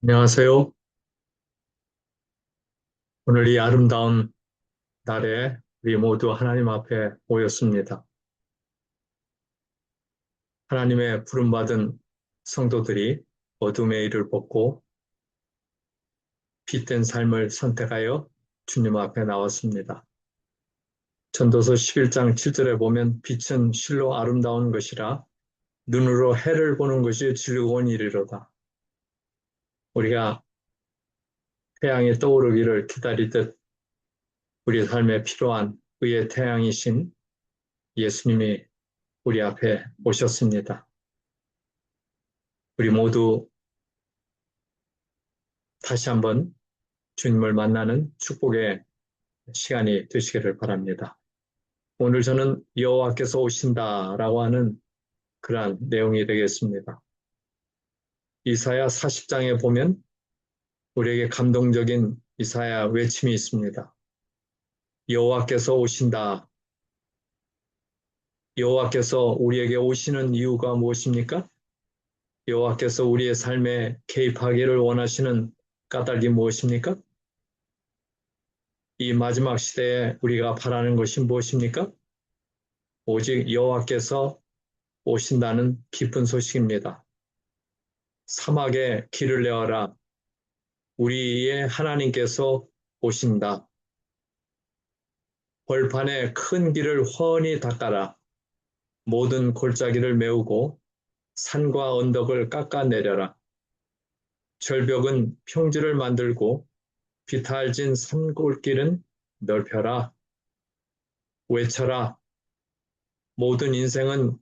안녕하세요. 오늘 이 아름다운 날에 우리 모두 하나님 앞에 모였습니다. 하나님의 부름받은 성도들이 어둠의 일을 벗고 빛된 삶을 선택하여 주님 앞에 나왔습니다. 전도서 11장 7절에 보면 빛은 실로 아름다운 것이라 눈으로 해를 보는 것이 즐거운 일이로다. 우리가 태양이 떠오르기를 기다리듯 우리 삶에 필요한 의의 태양이신 예수님이 우리 앞에 오셨습니다. 우리 모두 다시 한번 주님을 만나는 축복의 시간이 되시기를 바랍니다. 오늘 저는 여호와께서 오신다라고 하는 그러한 내용이 되겠습니다. 이사야 40장에 보면 우리에게 감동적인 이사야 외침이 있습니다. 여호와께서 오신다. 여호와께서 우리에게 오시는 이유가 무엇입니까? 여호와께서 우리의 삶에 개입하기를 원하시는 까닭이 무엇입니까? 이 마지막 시대에 우리가 바라는 것이 무엇입니까? 오직 여호와께서 오신다는 기쁜 소식입니다. 사막에 길을 내어라. 우리의 하나님께서 오신다. 벌판에 큰 길을 훤히 닦아라. 모든 골짜기를 메우고 산과 언덕을 깎아내려라. 절벽은 평지를 만들고 비탈진 산골길은 넓혀라. 외쳐라. 모든 인생은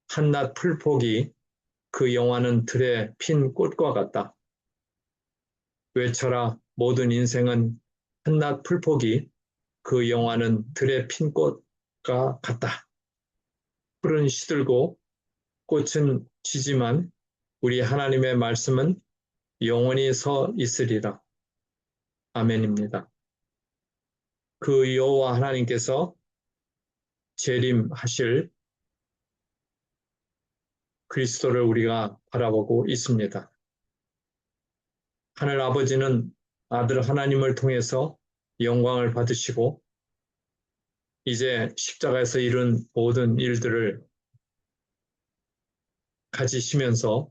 한낱 풀포기, 그 영화는 들에 핀 꽃과 같다. 외쳐라. 모든 인생은 한낱 풀포기, 그 영화는 들에 핀 꽃과 같다. 풀은 시들고 꽃은 지지만 우리 하나님의 말씀은 영원히 서 있으리라. 아멘입니다. 그 여호와 하나님께서 재림하실 그리스도를 우리가 바라보고 있습니다. 하늘 아버지는 아들 하나님을 통해서 영광을 받으시고 이제 십자가에서 이룬 모든 일들을 가지시면서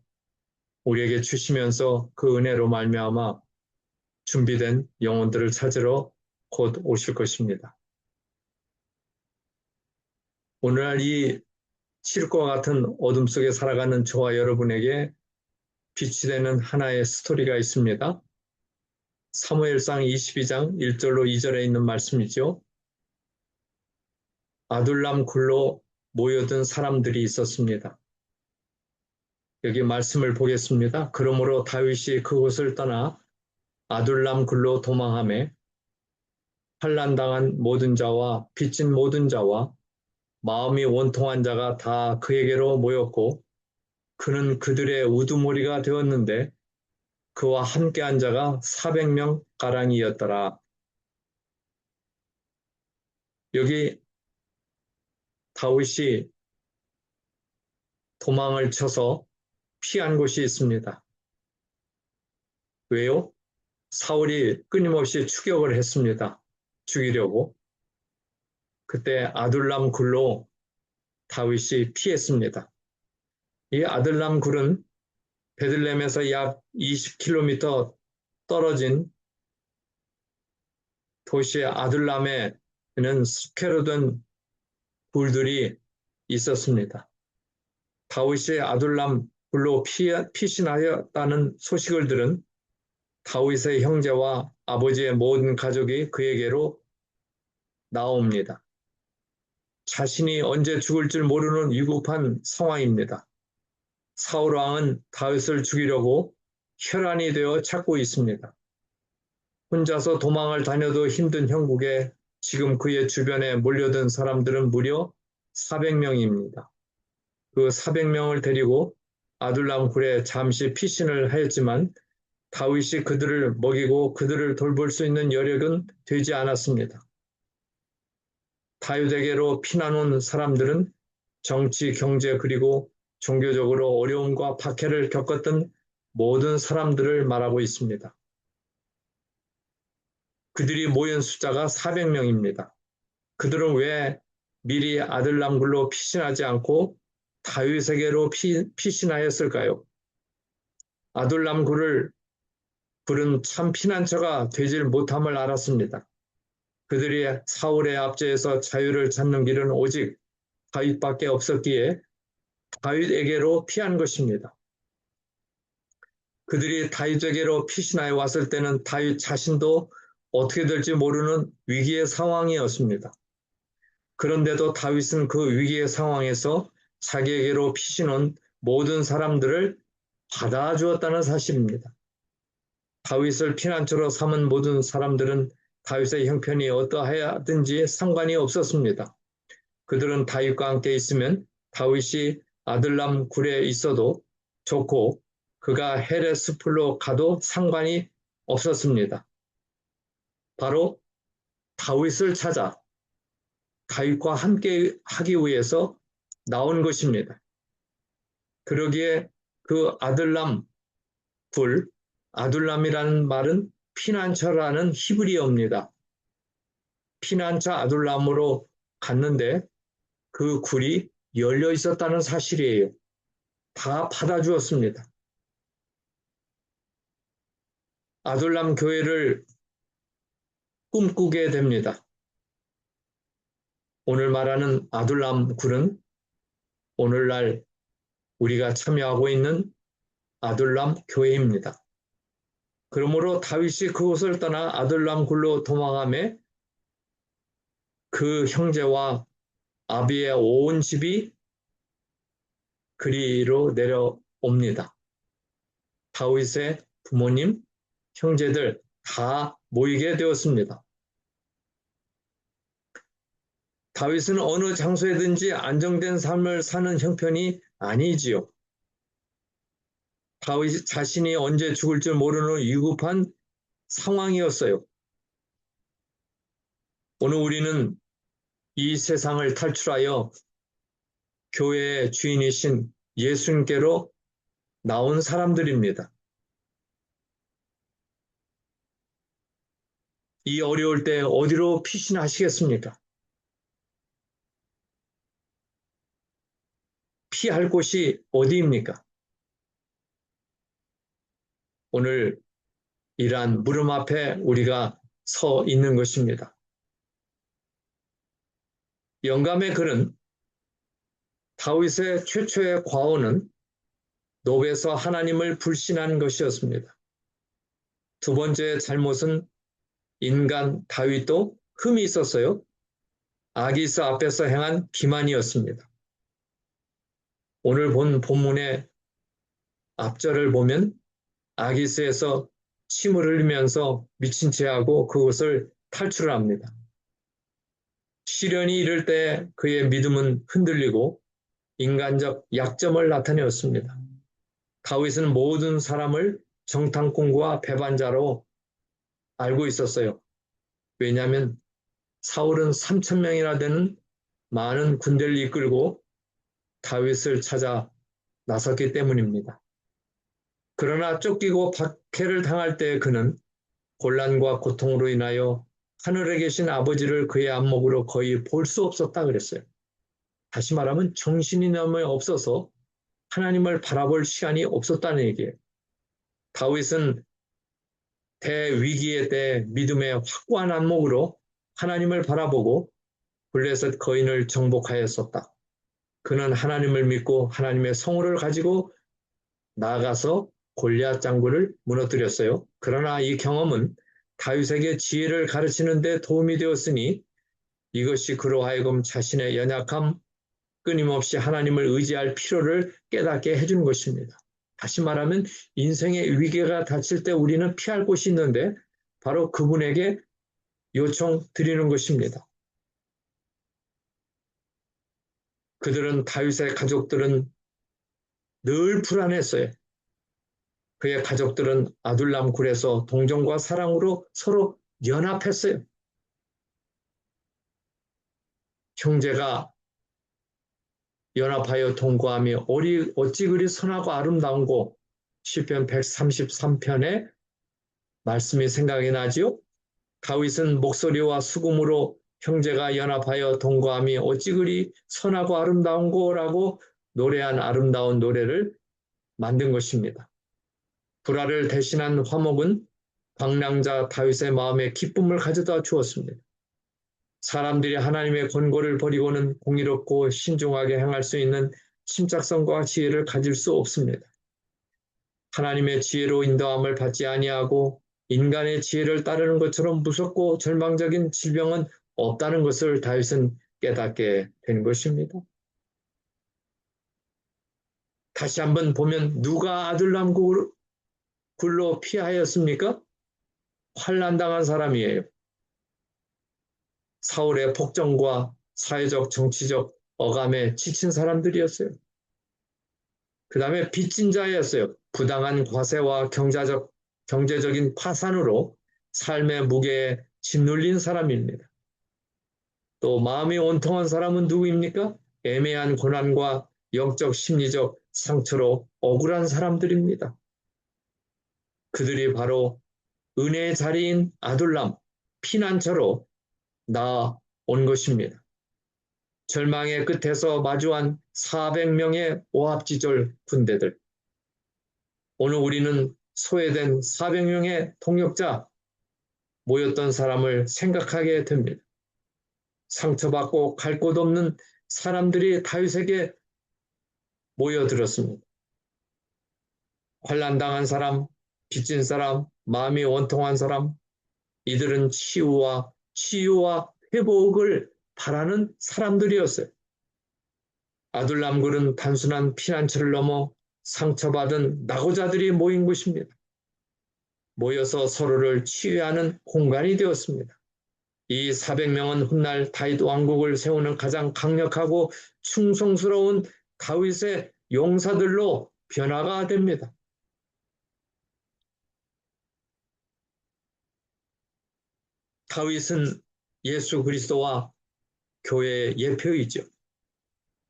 우리에게 주시면서 그 은혜로 말미암아 준비된 영혼들을 찾으러 곧 오실 것입니다. 오늘날 이 칠과 같은 어둠 속에 살아가는 저와 여러분에게 빛이 되는 하나의 스토리가 있습니다. 사무엘상 22장 1절로 2절에 있는 말씀이죠. 아둘람 굴로 모여든 사람들이 있었습니다. 여기 말씀을 보겠습니다. 그러므로 다윗이 그곳을 떠나 아둘람 굴로 도망하매 환난당한 모든 자와 빚진 모든 자와 마음이 원통한 자가 다 그에게로 모였고 그는 그들의 우두머리가 되었는데 그와 함께한 자가 400명 가량이었더라. 여기 다윗이 도망을 쳐서 피한 곳이 있습니다. 왜요? 사울이 끊임없이 추격을 했습니다. 죽이려고. 그때 아둘람 굴로 다윗이 피했습니다. 이 아둘람 굴은 베들레헴에서 약 20km 떨어진 도시 아둘람에는 스케로 된 굴들이 있었습니다. 다윗이 아둘람 굴로 피신하였다는 소식을 들은 다윗의 형제와 아버지의 모든 가족이 그에게로 나옵니다. 자신이 언제 죽을 줄 모르는 위급한 상황입니다. 사울 왕은 다윗을 죽이려고 혈안이 되어 찾고 있습니다. 혼자서 도망을 다녀도 힘든 형국에 지금 그의 주변에 몰려든 사람들은 무려 400명입니다. 그 400명을 데리고 아둘람 굴에 잠시 피신을 하였지만 다윗이 그들을 먹이고 그들을 돌볼 수 있는 여력은 되지 않았습니다. 다윗에게로 피난온 사람들은 정치, 경제 그리고 종교적으로 어려움과 박해를 겪었던 모든 사람들을 말하고 있습니다. 그들이 모인 숫자가 400명입니다. 그들은 왜 미리 아들람 굴로 피신하지 않고 다윗에게로 피신하였을까요? 아둘람 굴은 참 피난처가 되질 못함을 알았습니다. 그들이 사울의 압제에서 자유를 찾는 길은 오직 다윗밖에 없었기에 다윗에게로 피한 것입니다. 그들이 다윗에게로 피신하여 왔을 때는 다윗 자신도 어떻게 될지 모르는 위기의 상황이었습니다. 그런데도 다윗은 그 위기의 상황에서 자기에게로 피신온 모든 사람들을 받아주었다는 사실입니다. 다윗을 피난처로 삼은 모든 사람들은 다윗의 형편이 어떠하든지 상관이 없었습니다. 그들은 다윗과 함께 있으면 다윗이 아들람 굴에 있어도 좋고 그가 헤레스 풀로 가도 상관이 없었습니다. 바로 다윗을 찾아 다윗과 함께 하기 위해서 나온 것입니다. 그러기에 그 아들람 굴, 아둘람이라는 말은 피난처라는 히브리어입니다. 피난처 아둘람으로 갔는데 그 굴이 열려 있었다는 사실이에요. 다 받아주었습니다. 아둘람 교회를 꿈꾸게 됩니다. 오늘 말하는 아둘람 굴은 오늘날 우리가 참여하고 있는 아둘람 교회입니다. 그러므로 다윗이 그곳을 떠나 아둘람 굴로 도망하며 그 형제와 아비의 온 집이 그리로 내려옵니다. 다윗의 부모님, 형제들 다 모이게 되었습니다. 다윗은 어느 장소에든지 안정된 삶을 사는 형편이 아니지요. 다윗 자신이 언제 죽을 줄 모르는 위급한 상황이었어요. 오늘 우리는 이 세상을 탈출하여 교회의 주인이신 예수님께로 나온 사람들입니다. 이 어려울 때 어디로 피신하시겠습니까? 피할 곳이 어디입니까? 오늘 이러한 물음 앞에 우리가 서 있는 것입니다. 영감의 글은 다윗의 최초의 과오는 노베에서 하나님을 불신한 것이었습니다. 두 번째 잘못은 인간 다윗도 흠이 있었어요. 아기스 앞에서 행한 기만이었습니다. 오늘 본 본문의 앞절을 보면 아기스에서 침을 흘리면서 미친 채 하고 그것을 탈출을 합니다. 시련이 이를 때 그의 믿음은 흔들리고 인간적 약점을 나타내었습니다. 다윗은 모든 사람을 정탐꾼과 배반자로 알고 있었어요. 왜냐하면 사울은 3,000명이나 되는 많은 군대를 이끌고 다윗을 찾아 나섰기 때문입니다. 그러나 쫓기고 박해를 당할 때 그는 곤란과 고통으로 인하여 하늘에 계신 아버지를 그의 안목으로 거의 볼 수 없었다 그랬어요. 다시 말하면 정신이 너무 없어서 하나님을 바라볼 시간이 없었다는 얘기예요. 다윗은 대위기의 때 믿음의 확고한 안목으로 하나님을 바라보고 블레셋 거인을 정복하였었다. 그는 하나님을 믿고 하나님의 성호를 가지고 나아가서 골리앗 장군을 무너뜨렸어요. 그러나 이 경험은 다윗에게 지혜를 가르치는 데 도움이 되었으니 이것이 그로 하여금 자신의 연약함, 끊임없이 하나님을 의지할 필요를 깨닫게 해준 것입니다. 다시 말하면 인생의 위기가 닥칠 때 우리는 피할 곳이 있는데 바로 그분에게 요청드리는 것입니다. 다윗의 가족들은 늘 불안했어요. 그의 가족들은 아둘람 굴에서 동정과 사랑으로 서로 연합했어요. 형제가 연합하여 동거하며 어찌 그리 선하고 아름다운고 시편 133편의 말씀이 생각이 나지요. 다윗은 목소리와 수금으로 형제가 연합하여 동거함이 어찌 그리 선하고 아름다운고라고 노래한 아름다운 노래를 만든 것입니다. 불화를 대신한 화목은 방랑자 다윗의 마음에 기쁨을 가져다 주었습니다. 사람들이 하나님의 권고를 버리고는 공의롭고 신중하게 행할 수 있는 침착성과 지혜를 가질 수 없습니다. 하나님의 지혜로 인도함을 받지 아니하고 인간의 지혜를 따르는 것처럼 무섭고 절망적인 질병은 없다는 것을 다윗은 깨닫게 된 것입니다. 다시 한번 보면 누가 아둘람 굴로 피하였습니까? 환난당한 사람이에요. 사울의 폭정과 사회적 정치적 어감에 지친 사람들이었어요. 그 다음에 빚진 자였어요. 부당한 과세와 경제적인 파산으로 삶의 무게에 짓눌린 사람입니다. 또 마음이 온통한 사람은 누구입니까? 애매한 고난과 영적 심리적 상처로 억울한 사람들입니다. 그들이 바로 은혜의 자리인 아둘람, 피난처로 나온 것입니다. 절망의 끝에서 마주한 400명의 오합지졸 군대들. 오늘 우리는 소외된 400명의 동역자 모였던 사람을 생각하게 됩니다. 상처받고 갈 곳 없는 사람들이 다윗에게 모여들었습니다. 환난당한 사람, 빚진 사람, 마음이 원통한 사람, 이들은 치유와 회복을 바라는 사람들이었어요. 아둘람굴은 단순한 피난처를 넘어 상처받은 낙오자들이 모인 곳입니다. 모여서 서로를 치유하는 공간이 되었습니다. 이 400명은 훗날 다윗 왕국을 세우는 가장 강력하고 충성스러운 다윗의 용사들로 변화가 됩니다. 다윗은 예수 그리스도와 교회의 예표이죠.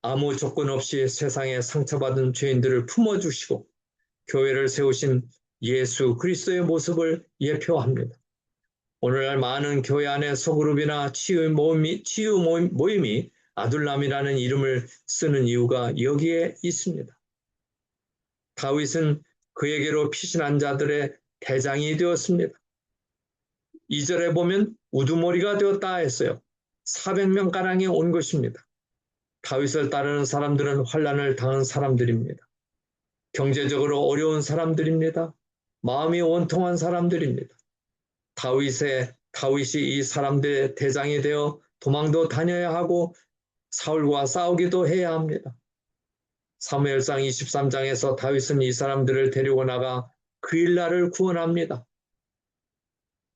아무 조건 없이 세상에 상처받은 죄인들을 품어주시고 교회를 세우신 예수 그리스도의 모습을 예표합니다. 오늘날 많은 교회 안에 소그룹이나 치유 모임이 아둘람이라는 이름을 쓰는 이유가 여기에 있습니다. 다윗은 그에게로 피신한 자들의 대장이 되었습니다. 2절에 보면 우두머리가 되었다 했어요. 400명가량이 온 것입니다. 다윗을 따르는 사람들은 환난을 당한 사람들입니다. 경제적으로 어려운 사람들입니다. 마음이 원통한 사람들입니다. 다윗이 이 사람들의 대장이 되어 도망도 다녀야 하고 사울과 싸우기도 해야 합니다. 사무엘상 23장에서 다윗은 이 사람들을 데리고 나가 그일라를 구원합니다.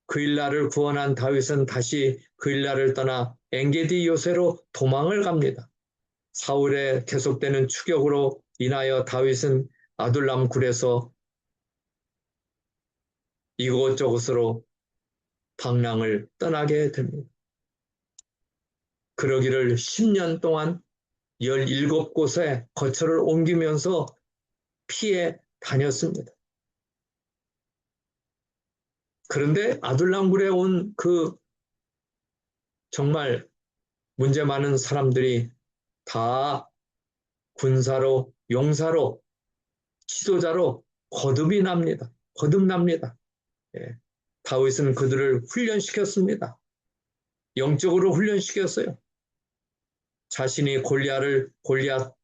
그일라를 구원한 다윗은 다시 그일라를 떠나 엔게디 요새로 도망을 갑니다. 사울의 계속되는 추격으로 인하여 다윗은 아둘람 굴에서 이곳저곳으로 방랑을 떠나게 됩니다. 그러기를 10년 동안 17곳에 거처를 옮기면서 피해 다녔습니다. 그런데 아둘람굴에 온 그 정말 문제 많은 사람들이 다 군사로, 용사로, 지도자로 거듭납니다. 예. 다윗은 그들을 훈련시켰습니다. 영적으로 훈련시켰어요. 자신이 골리앗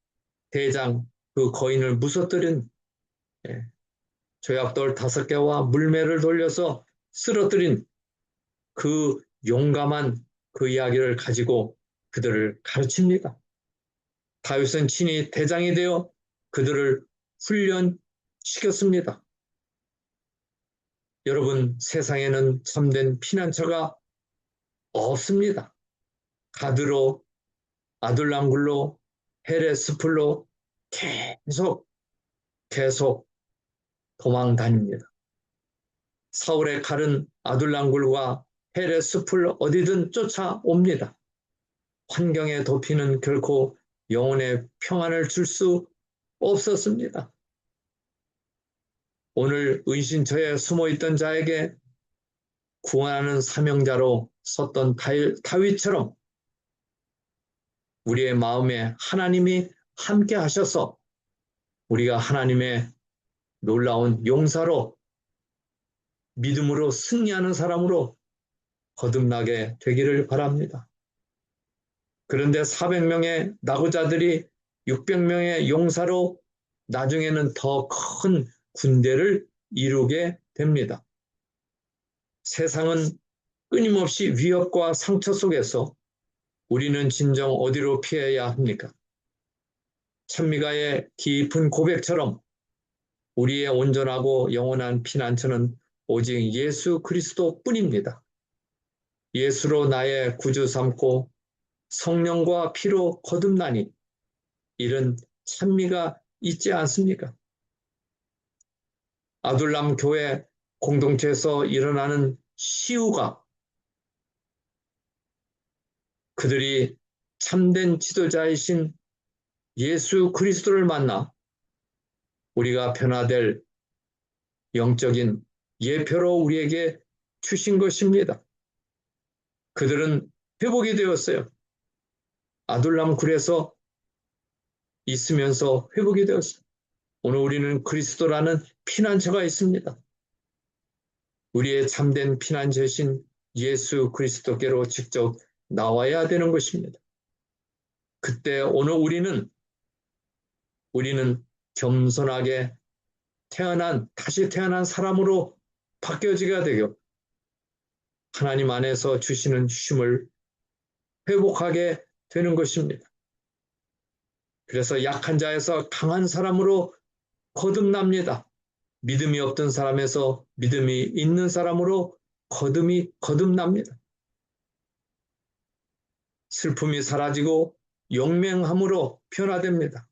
대장 그 거인을 무서뜨린 조약돌 5개와 물매를 돌려서 쓰러뜨린 그 용감한 그 이야기를 가지고 그들을 가르칩니다. 다윗은 친히 대장이 되어 그들을 훈련시켰습니다. 여러분, 세상에는 참된 피난처가 없습니다. 가드로, 아둘람굴로, 헤레스풀로 계속 도망 다닙니다. 사울의 칼은 아둘람굴과 헤레스풀 어디든 쫓아옵니다. 환경의 도피는 결코 영혼의 평안을 줄 수 없었습니다. 오늘 은신처에 숨어있던 자에게 구원하는 사명자로 섰던 다윗처럼 우리의 마음에 하나님이 함께 하셔서 우리가 하나님의 놀라운 용사로 믿음으로 승리하는 사람으로 거듭나게 되기를 바랍니다. 그런데 400명의 낙오자들이 600명의 용사로 나중에는 더 큰 군대를 이루게 됩니다. 세상은 끊임없이 위협과 상처 속에서 우리는 진정 어디로 피해야 합니까? 찬미가의 깊은 고백처럼 우리의 온전하고 영원한 피난처는 오직 예수 그리스도뿐입니다. 예수로 나의 구주 삼고 성령과 피로 거듭나니 이런 찬미가 있지 않습니까? 아둘람 교회 공동체에서 일어나는 시우가 그들이 참된 지도자이신 예수 그리스도를 만나 우리가 변화될 영적인 예표로 우리에게 주신 것입니다. 그들은 회복이 되었어요. 아둘람 굴에서 있으면서 회복이 되었어요. 오늘 우리는 그리스도라는 피난처가 있습니다. 우리의 참된 피난처이신 예수 그리스도께로 직접 나와야 되는 것입니다. 그때 오늘 우리는 겸손하게 다시 태어난 사람으로 바뀌어지게 되고 하나님 안에서 주시는 쉼을 회복하게 되는 것입니다. 그래서 약한 자에서 강한 사람으로 거듭납니다. 믿음이 없던 사람에서 믿음이 있는 사람으로 거듭납니다. 슬픔이 사라지고 용맹함으로 변화됩니다.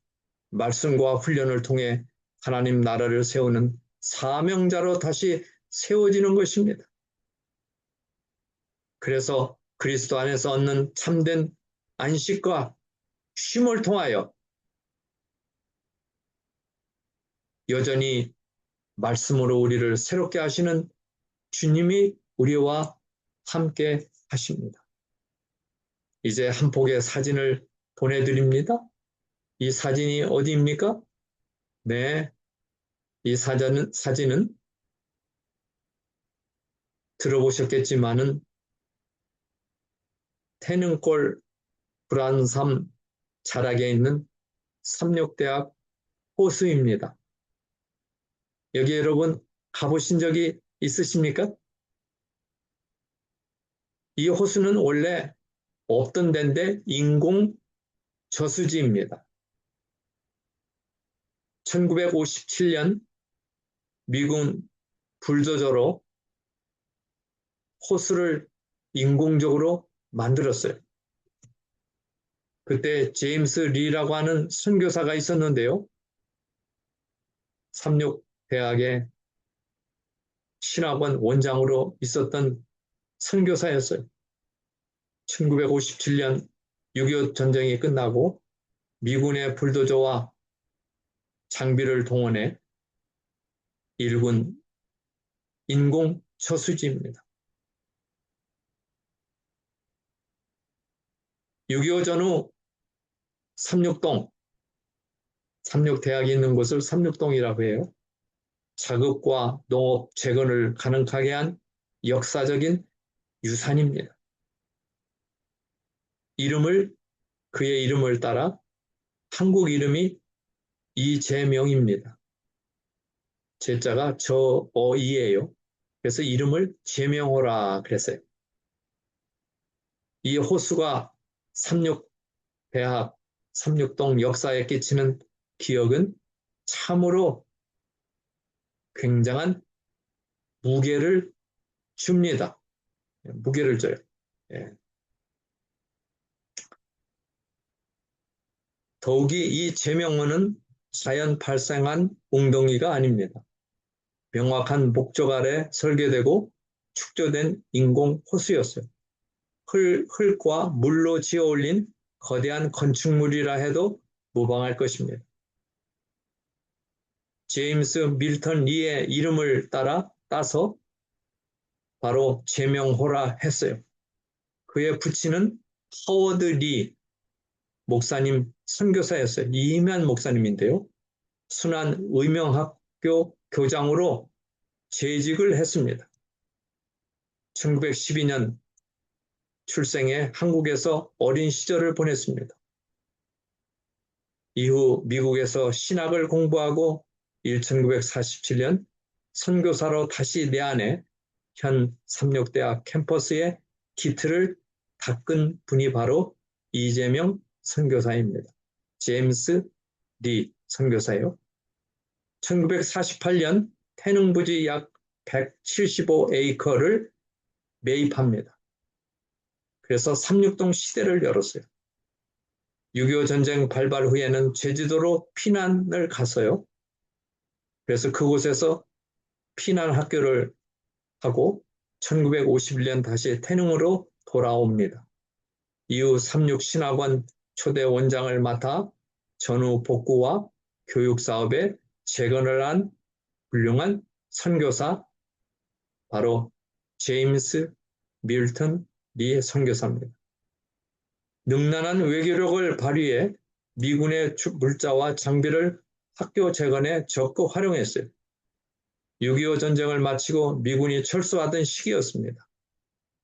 말씀과 훈련을 통해 하나님 나라를 세우는 사명자로 다시 세워지는 것입니다. 그래서 그리스도 안에서 얻는 참된 안식과 쉼을 통하여 여전히 말씀으로 우리를 새롭게 하시는 주님이 우리와 함께 하십니다. 이제 한 폭의 사진을 보내드립니다. 이 사진이 어디입니까? 네, 이 사진은 들어보셨겠지만은 태능골 불안삼 자락에 있는 삼육대학 호수입니다. 여기 여러분 가보신 적이 있으십니까? 이 호수는 원래 없던 데인데 인공 저수지입니다. 1957년 미군 불도저로 호수를 인공적으로 만들었어요. 그때 제임스 리라고 하는 선교사가 있었는데요. 삼육대학의 신학원 원장으로 있었던 선교사였어요. 1957년 6.25 전쟁이 끝나고 미군의 불도저와 장비를 동원해 일군 인공 저수지입니다. 6.25 전후 삼육대학이 있는 곳을 삼육동이라고 해요. 자급과 농업 재건을 가능하게 한 역사적인 유산입니다. 그의 이름을 따라 한국 이름이 이재명입니다. 제자가 저어이예요. 그래서 이름을 제명호라 그랬어요. 이 호수가 삼육대학, 삼육동 역사에 끼치는 기억은 참으로 굉장한 무게를 줍니다. 무게를 줘요. 예. 더욱이 이 제명호는 자연 발생한 웅덩이가 아닙니다. 명확한 목적 아래 설계되고 축조된 인공 호수였어요. 흙과 물로 지어 올린 거대한 건축물이라 해도 무방할 것입니다. 제임스 밀턴 리의 이름을 따서 바로 제명호라 했어요. 그의 부친은 하워드 리 목사님 선교사였어요. 이면 목사님인데요. 순환의명학교 교장으로 재직을 했습니다. 1912년 출생해 한국에서 어린 시절을 보냈습니다. 이후 미국에서 신학을 공부하고 1947년 선교사로 다시 내한해 현 삼육대학 캠퍼스에 기틀을 닦은 분이 바로 이재명 선교사입니다. 제임스 리 선교사요. 1948년 태릉부지 약 175에이커를 매입합니다. 그래서 삼육동 시대를 열었어요. 6.25 전쟁 발발 후에는 제주도로 피난을 갔어요. 그래서 그곳에서 피난 학교를 하고 1951년 다시 태릉으로 돌아옵니다. 이후 삼육신학원 초대 원장을 맡아 전후 복구와 교육사업에 재건을 한 훌륭한 선교사, 바로 제임스 밀턴 리 선교사입니다. 능란한 외교력을 발휘해 미군의 물자와 장비를 학교 재건에 적극 활용했어요. 6.25 전쟁을 마치고 미군이 철수하던 시기였습니다.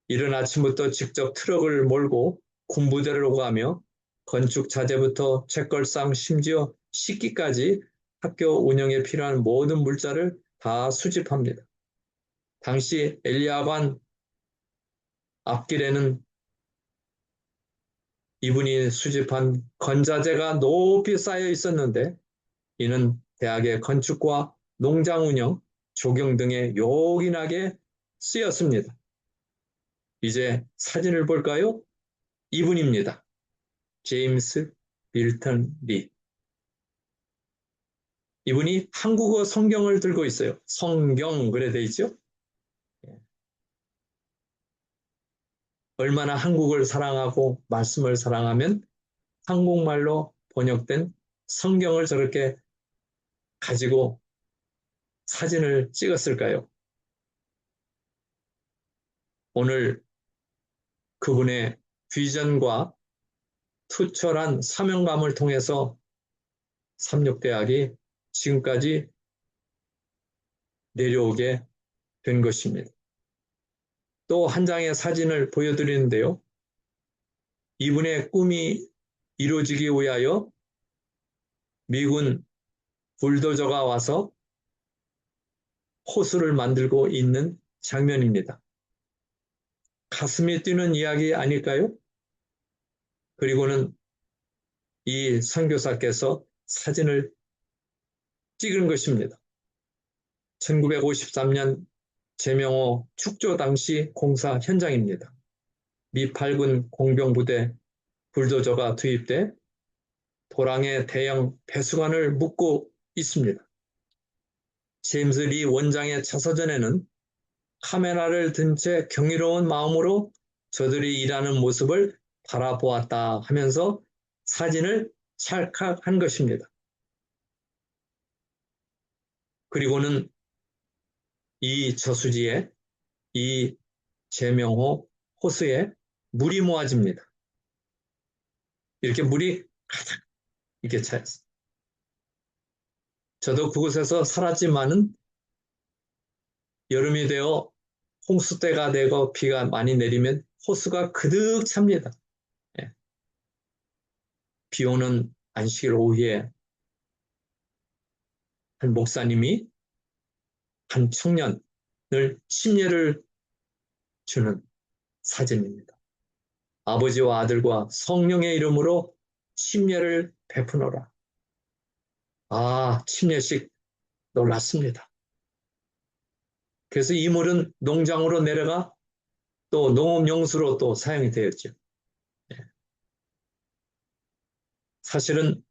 이른 아침부터 직접 트럭을 몰고 군부대로 가며 건축 자재부터 책걸상 심지어 식기까지 학교 운영에 필요한 모든 물자를 다 수집합니다. 당시 엘리야관 앞길에는 이분이 수집한 건자재가 높이 쌓여 있었는데 이는 대학의 건축과 농장 운영, 조경 등에 요긴하게 쓰였습니다. 이제 사진을 볼까요? 이분입니다. 제임스 밀턴 리. 이분이 한국어 성경을 들고 있어요. 성경 그래 돼 있죠? 얼마나 한국을 사랑하고 말씀을 사랑하면 한국말로 번역된 성경을 저렇게 가지고 사진을 찍었을까요? 오늘 그분의 비전과 투철한 사명감을 통해서 삼육대학이 지금까지 내려오게 된 것입니다. 또 한 장의 사진을 보여드리는데요. 이분의 꿈이 이루어지기 위하여 미군 불도저가 와서 호수를 만들고 있는 장면입니다. 가슴이 뛰는 이야기 아닐까요? 그리고는 이 선교사께서 사진을 찍은 것입니다. 1953년 제명호 축조 당시 공사 현장입니다. 미 8군 공병부대 불도저가 투입돼 도랑의 대형 배수관을 묶고 있습니다. 제임스 리 원장의 차서전에는 카메라를 든 채 경이로운 마음으로 저들이 일하는 모습을 바라보았다 하면서 사진을 찰칵한 것입니다. 그리고는 이 저수지에, 이 제명호 호수에 물이 모아집니다. 이렇게 물이 가득 이렇게 차있어요. 저도 그곳에서 살았지만은 여름이 되어 홍수 때가 되고 비가 많이 내리면 호수가 그득 찹니다. 예. 비 오는 안식일 오후에 한 목사님이 한 청년을 침례를 주는 사진입니다. 아버지와 아들과 성령의 이름으로 침례를 베푸노라. 아, 침례식 놀랐습니다. 그래서 이 물은 농장으로 내려가 또 농업용수로 또 사용이 되었죠. 사실은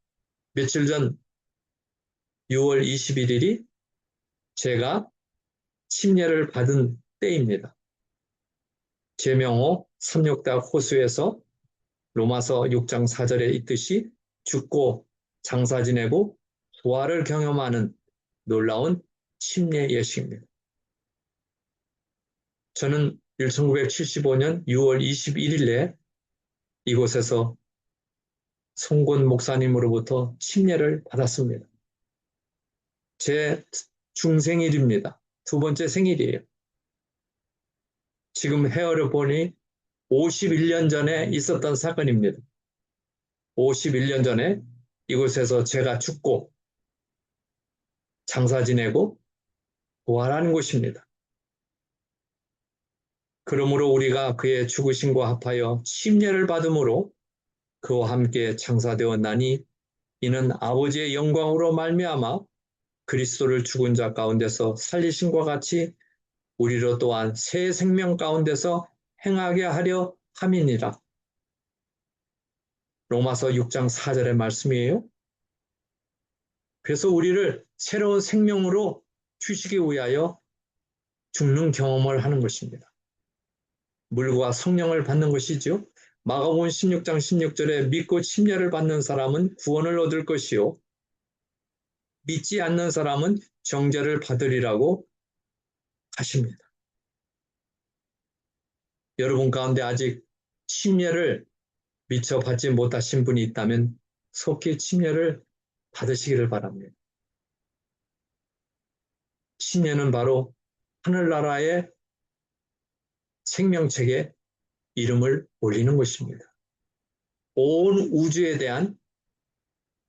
며칠 전 6월 21일이 제가 침례를 받은 때입니다. 제명호 삼육대학 호수에서 로마서 6장 4절에 있듯이 죽고 장사 지내고 부활을 경험하는 놀라운 침례 예식입니다. 저는 1975년 6월 21일에 이곳에서 송곤 목사님으로부터 침례를 받았습니다. 제 중생일입니다. 두 번째 생일이에요. 지금 헤어려 보니 51년 전에 있었던 사건입니다. 51년 전에 이곳에서 제가 죽고 장사 지내고 부활하는 곳입니다. 그러므로 우리가 그의 죽으심과 합하여 침례를 받음으로 그와 함께 장사되었나니 이는 아버지의 영광으로 말미암아 그리스도를 죽은 자 가운데서 살리심과 같이 우리로 또한 새 생명 가운데서 행하게 하려 함이니라. 로마서 6장 4절의 말씀이에요. 그래서 우리를 새로운 생명으로 주시기 위하여 죽는 경험을 하는 것입니다. 물과 성령을 받는 것이죠. 마가복음 16장 16절에 믿고 침례를 받는 사람은 구원을 얻을 것이요 믿지 않는 사람은 정죄를 받으리라고 하십니다. 여러분 가운데 아직 침례를 미처 받지 못하신 분이 있다면 속히 침례를 받으시기를 바랍니다. 침례는 바로 하늘나라의 생명책에 이름을 올리는 것입니다. 온 우주에 대한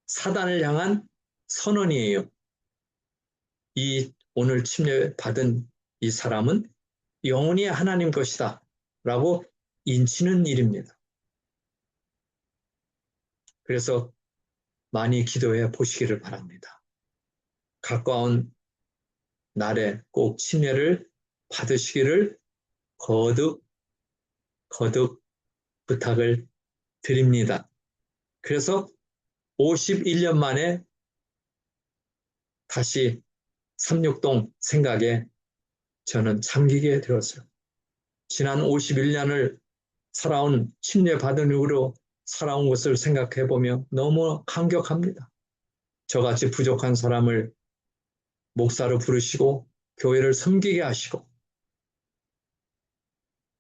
사단을 향한 선언이에요. 이 오늘 침례 받은 이 사람은 영원히 하나님 것이다 라고 인치는 일입니다. 그래서 많이 기도해 보시기를 바랍니다. 가까운 날에 꼭 침례를 받으시기를 거듭 부탁을 드립니다. 그래서 51년 만에 다시 삼육동 생각에 저는 잠기게 되었어요. 지난 51년을 살아온 침례 받은 이후로 살아온 것을 생각해 보며 너무 감격합니다. 저같이 부족한 사람을 목사로 부르시고 교회를 섬기게 하시고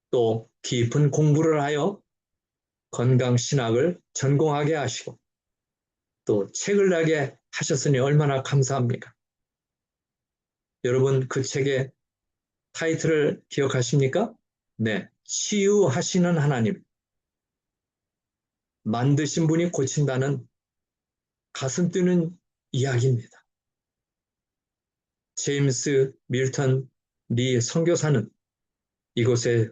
또 깊은 공부를 하여 건강신학을 전공하게 하시고 또 책을 내게 하셨으니 얼마나 감사합니까? 여러분 그 책의 타이틀을 기억하십니까? 네, 치유하시는 하나님. 만드신 분이 고친다는 가슴 뛰는 이야기입니다. 제임스 밀턴 리 선교사는 이곳에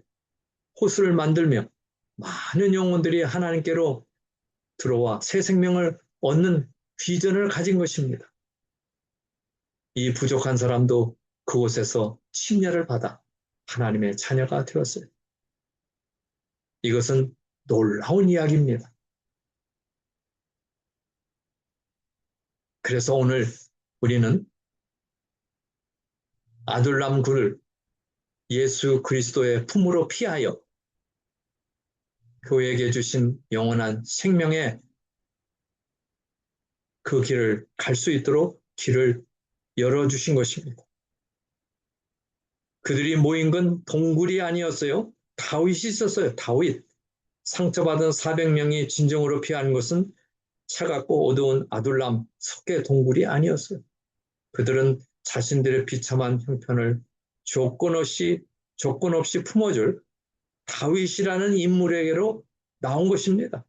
호수를 만들며 많은 영혼들이 하나님께로 들어와 새 생명을 얻는 비전을 가진 것입니다. 이 부족한 사람도 그곳에서 침례를 받아 하나님의 자녀가 되었어요. 이것은 놀라운 이야기입니다. 그래서 오늘 우리는 아둘람 굴을 예수 그리스도의 품으로 피하여 교회에게 주신 영원한 생명의 그 길을 갈 수 있도록 길을 열어주신 것입니다. 그들이 모인 건 동굴이 아니었어요. 다윗이 있었어요. 다윗. 상처받은 400명이 진정으로 피하는 것은 차갑고 어두운 아둘람 석계 동굴이 아니었어요. 그들은 자신들의 비참한 형편을 조건 없이 품어줄 다윗이라는 인물에게로 나온 것입니다.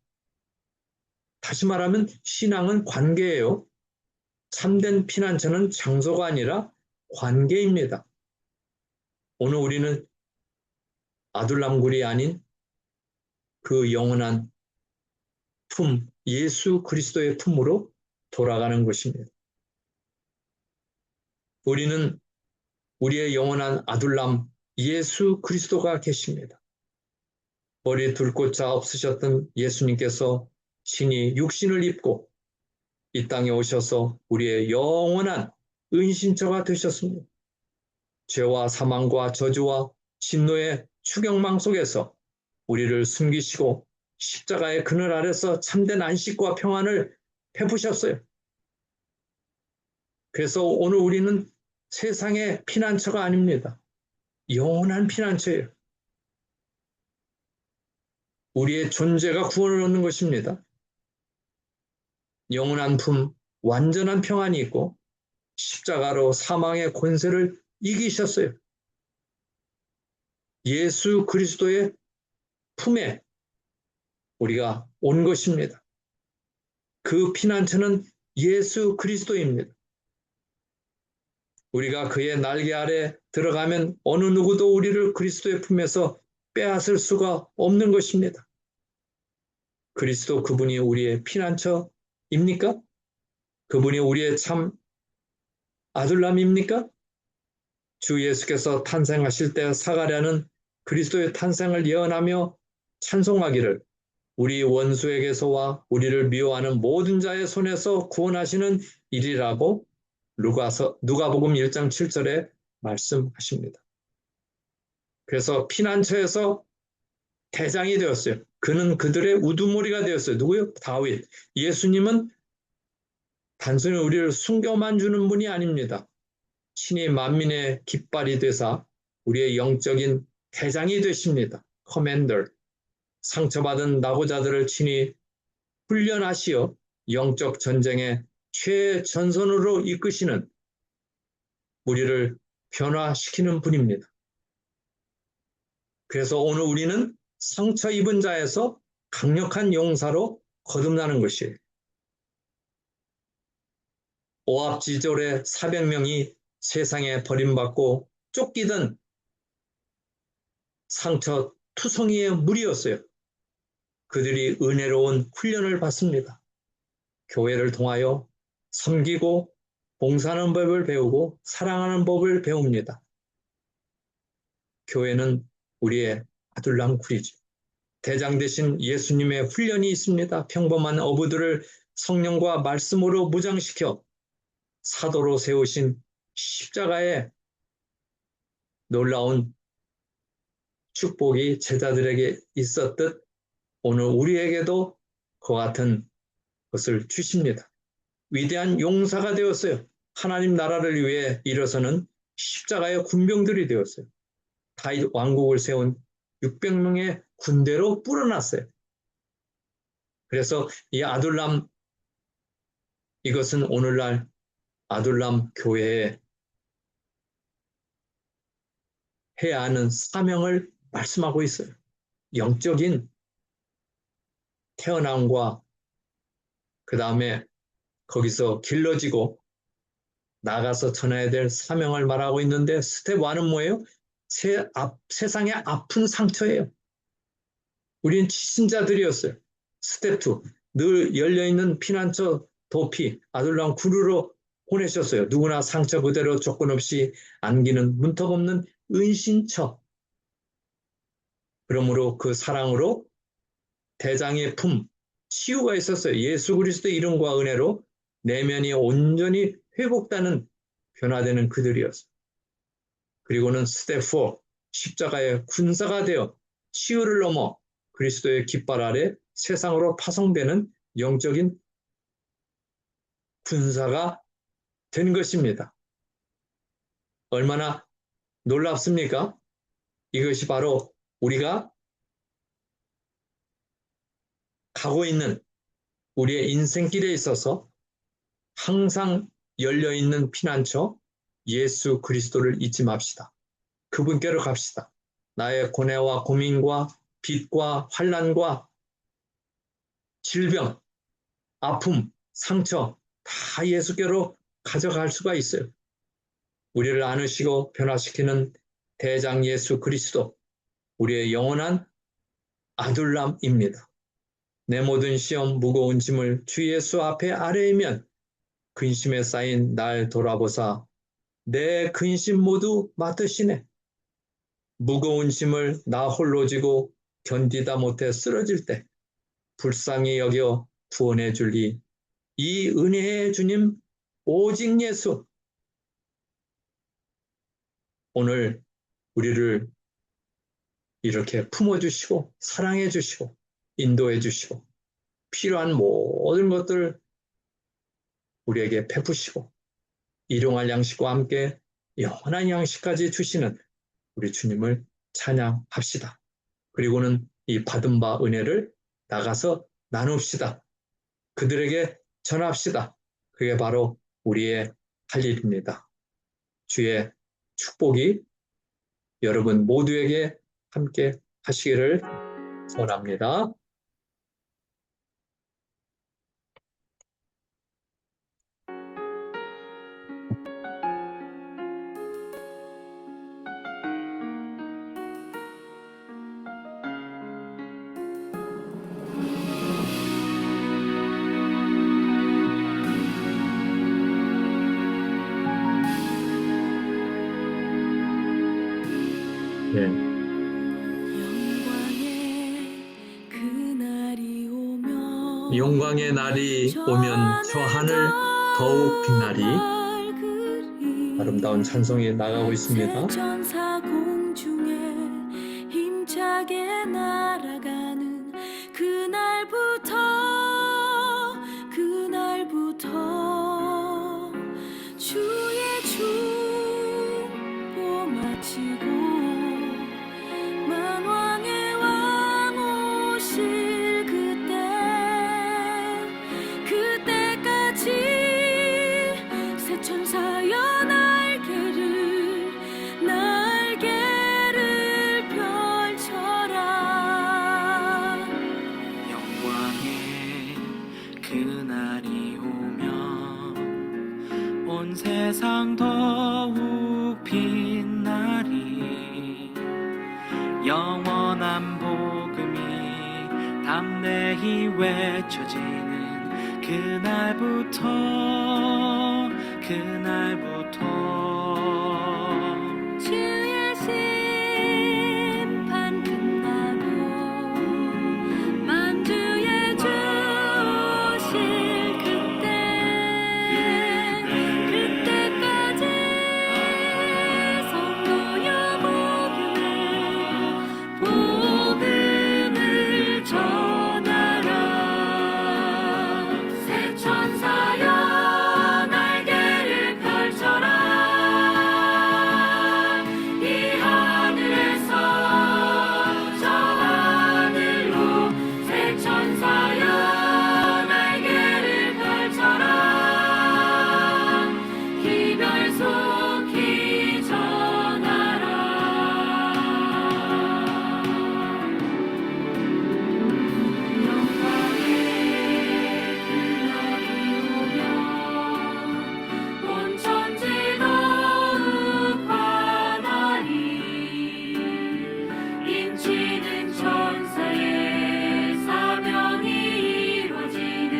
다시 말하면 신앙은 관계예요. 참된 피난처는 장소가 아니라 관계입니다. 오늘 우리는 아둘람굴이 아닌 그 영원한 품, 예수 그리스도의 품으로 돌아가는 것입니다. 우리는 우리의 영원한 아둘람 예수 그리스도가 계십니다. 머리 둘 곳자 없으셨던 예수님께서 신이 육신을 입고 이 땅에 오셔서 우리의 영원한 은신처가 되셨습니다. 죄와 사망과 저주와 진노의 추격망 속에서 우리를 숨기시고 십자가의 그늘 아래서 참된 안식과 평안을 베푸셨어요. 그래서 오늘 우리는 세상의 피난처가 아닙니다. 영원한 피난처예요. 우리의 존재가 구원을 얻는 것입니다. 영원한 품, 완전한 평안이 있고 십자가로 사망의 권세를 이기셨어요. 예수 그리스도의 품에 우리가 온 것입니다. 그 피난처는 예수 그리스도입니다. 우리가 그의 날개 아래 들어가면 어느 누구도 우리를 그리스도의 품에서 빼앗을 수가 없는 것입니다. 그리스도 그분이 우리의 피난처입니까? 그분이 우리의 참 아들람입니까? 주 예수께서 탄생하실 때 사가랴는 그리스도의 탄생을 예언하며 찬송하기를 우리 원수에게서와 우리를 미워하는 모든 자의 손에서 구원하시는 일이라고 누가복음 1장 7절에 말씀하십니다. 그래서 피난처에서 대장이 되었어요. 그는 그들의 우두머리가 되었어요. 누구요? 다윗. 예수님은 단순히 우리를 숨겨만 주는 분이 아닙니다. 친히 만민의 깃발이 되사 우리의 영적인 대장이 되십니다. 커맨더. 상처받은 낙오자들을 친히 훈련하시어 영적 전쟁의 최전선으로 이끄시는 우리를 변화시키는 분입니다. 그래서 오늘 우리는 상처 입은 자에서 강력한 용사로 거듭나는 것이에요. 오합지졸의 400명이 세상에 버림받고 쫓기던 상처 투성이의 무리였어요. 그들이 은혜로운 훈련을 받습니다. 교회를 통하여 섬기고 봉사하는 법을 배우고 사랑하는 법을 배웁니다. 교회는 우리의 아들랑쿨이죠. 대장 되신 예수님의 훈련이 있습니다. 평범한 어부들을 성령과 말씀으로 무장시켜 사도로 세우신 십자가의 놀라운 축복이 제자들에게 있었듯 오늘 우리에게도 그와 같은 것을 주십니다. 위대한 용사가 되었어요. 하나님 나라를 위해 일어서는 십자가의 군병들이 되었어요. 다윗 왕국을 세운 600명의 군대로 불어났어요. 그래서 이 아둘람, 이것은 오늘날 아둘람 교회에 해야 하는 사명을 말씀하고 있어요. 영적인 태어남과 그 다음에 거기서 길러지고 나가서 전해야 될 사명을 말하고 있는데 스텝 1은 뭐예요? 세상의 아픈 상처예요. 우리는 치신자들이었어요. 스텝 2, 늘 열려있는 피난처 도피, 아둘람 구루로 보내셨어요. 누구나 상처 그대로 조건 없이 안기는 문턱 없는 은신처. 그러므로 그 사랑으로 대장의 품, 치유가 있었어요. 예수 그리스도의 이름과 은혜로 내면이 온전히 회복되는 변화되는 그들이었어요. 그리고는 스텝 4, 십자가의 군사가 되어 치유를 넘어 그리스도의 깃발 아래 세상으로 파송되는 영적인 군사가 된 것입니다. 얼마나 놀랍습니까? 이것이 바로 우리가 가고 있는 우리의 인생길에 있어서 항상 열려있는 피난처 예수 그리스도를 잊지 맙시다. 그분께로 갑시다. 나의 고뇌와 고민과 빚과 환난과 질병, 아픔, 상처 다 예수께로 가져갈 수가 있어요. 우리를 안으시고 변화시키는 대장 예수 그리스도, 우리의 영원한 아둘람입니다. 내 모든 시험 무거운 짐을 주 예수 앞에 아뢰이면 근심에 쌓인 날 돌아보사 내 근심 모두 맡으시네. 무거운 짐을 나 홀로 지고 견디다 못해 쓰러질 때 불쌍히 여겨 구원해 줄리 이 은혜의 주님 오직 예수. 오늘 우리를 이렇게 품어주시고 사랑해 주시고 인도해 주시고 필요한 모든 것들 우리에게 베푸시고 일용할 양식과 함께 영원한 양식까지 주시는 우리 주님을 찬양합시다. 그리고는 이 받은 바 은혜를 나가서 나눕시다. 그들에게 전합시다. 그게 바로 우리의 할 일입니다. 주의 축복이 여러분 모두에게 함께 하시기를 소원합니다. 네. 영광의 날이 오면 저 하늘 더욱 빛나리. 아름다운 찬송이 나가고 있습니다. 천사 공중에 힘차게 날아가는 그날부터 주의 축복 마치고 만왕의 왕 오실 그때까지 새 천사여 날개를 펼쳐라. 영광의 그날이 오면 온 세상 더욱 빛나리. 영원한 복음이 담대히 외쳐지는 그날부터 주의 심판 끝나고 만주의 주 오실 그때까지 성도여 복음을 전하라. 새 천사여 날개를 펼쳐라. 이 하늘에서 저 하늘로 새 천사여 날개를 펼쳐라. 기별 속히 전하라. 영광의 그날이 오면 온 천지 더욱 환하리. 인치는 천사의 사명이 이루어지는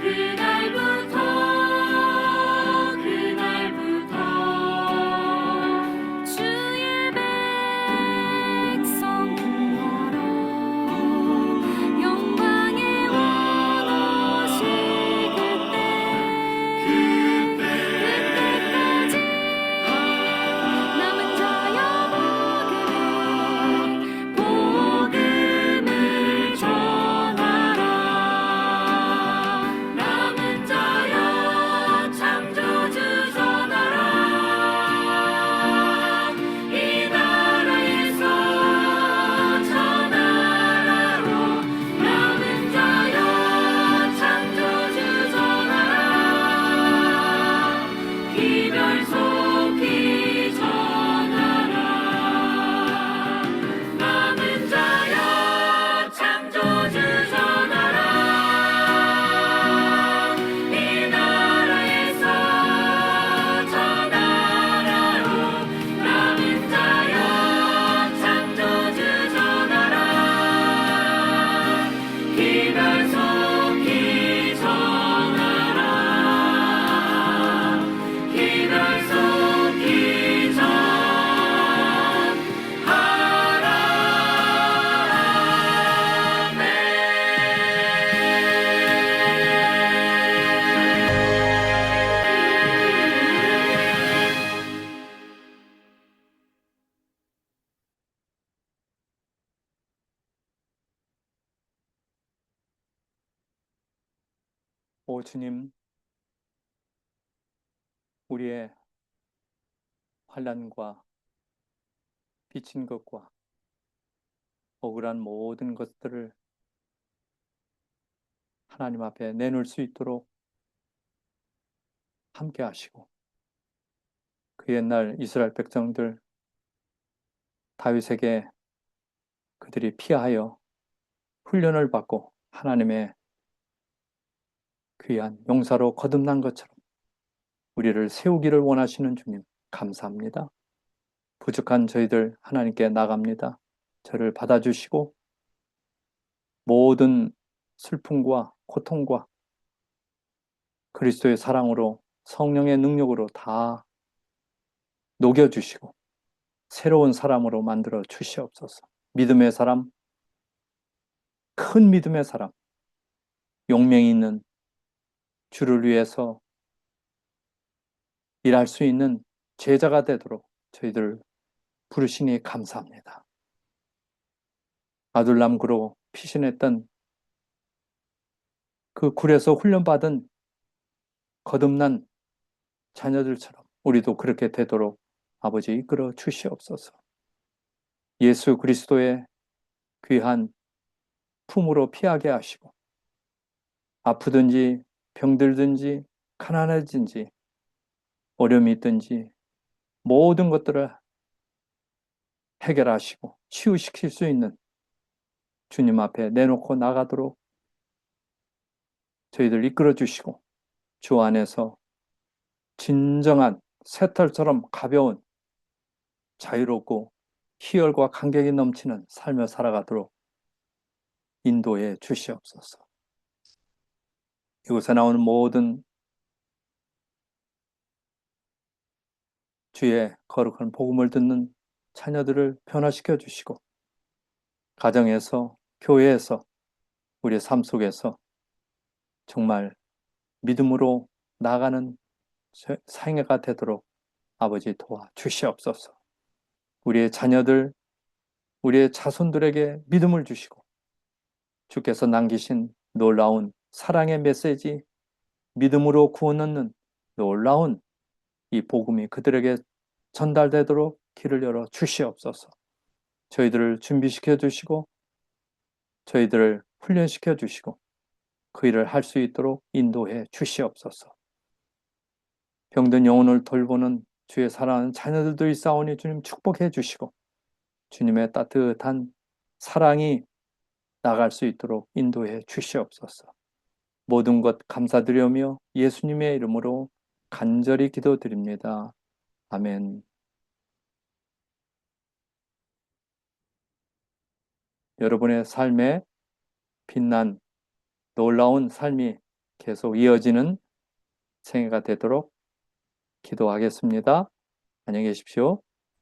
그날부터 주의 백성 구하러 영광의 왕 오실 그때까지 남은 자여 복음을 전하라. 남은 자여 창조주 전하라. 이 나라에서 저 나라로 남은 자여 창조주 전하라. 기별 속히 전하라. 남은 자여 창조주 전하라. 이 나라에서 저 나라로 남은 자여 창조주 전하라. 기별 속히 전하라. 기별 속히 전하라. 아멘. 오 주님, 우리의 환난과 비친 것과 억울한 모든 것들을 하나님 앞에 내놓을 수 있도록 함께 하시고, 그 옛날 이스라엘 백성들 다윗에게 그들이 피하여 훈련을 받고 하나님의 귀한 용사로 거듭난 것처럼 우리를 세우기를 원하시는 주님, 감사합니다. 부족한 저희들 하나님께 나갑니다. 저를 받아주시고 모든 슬픔과 고통과 그리스도의 사랑으로, 성령의 능력으로 다 녹여주시고 새로운 사람으로 만들어 주시옵소서. 믿음의 사람, 큰 믿음의 사람, 용맹이 있는 주를 위해서 일할 수 있는 제자가 되도록 저희들 부르시니 감사합니다. 아둘람구로 피신했던 그 굴에서 훈련받은 거듭난 자녀들처럼 우리도 그렇게 되도록 아버지 이끌어 주시옵소서. 예수 그리스도의 귀한 품으로 피하게 하시고, 아프든지 병들든지 가난해진지 어려움이 있든지 모든 것들을 해결하시고 치유시킬 수 있는 주님 앞에 내놓고 나가도록 저희들 이끌어 주시고, 주 안에서 진정한 새털처럼 가벼운 자유롭고 희열과 감격이 넘치는 삶을 살아가도록 인도해 주시옵소서. 이곳에 나오는 모든 주의 거룩한 복음을 듣는 자녀들을 변화시켜 주시고, 가정에서, 교회에서, 우리의 삶 속에서 정말 믿음으로 나아가는 생애가 되도록 아버지 도와 주시옵소서. 우리의 자녀들, 우리의 자손들에게 믿음을 주시고, 주께서 남기신 놀라운 사랑의 메시지, 믿음으로 구원 얻는 놀라운 이 복음이 그들에게 전달되도록 길을 열어 주시옵소서. 저희들을 준비시켜 주시고 저희들을 훈련시켜 주시고 그 일을 할 수 있도록 인도해 주시옵소서. 병든 영혼을 돌보는 주의 사랑하는 자녀들도 있사오니 주님 축복해 주시고 주님의 따뜻한 사랑이 나갈 수 있도록 인도해 주시옵소서. 모든 것 감사드리며 예수님의 이름으로 간절히 기도드립니다. 아멘. 여러분의 삶에 빛난 놀라운 삶이 계속 이어지는 생애가 되도록 기도하겠습니다. 안녕히 계십시오.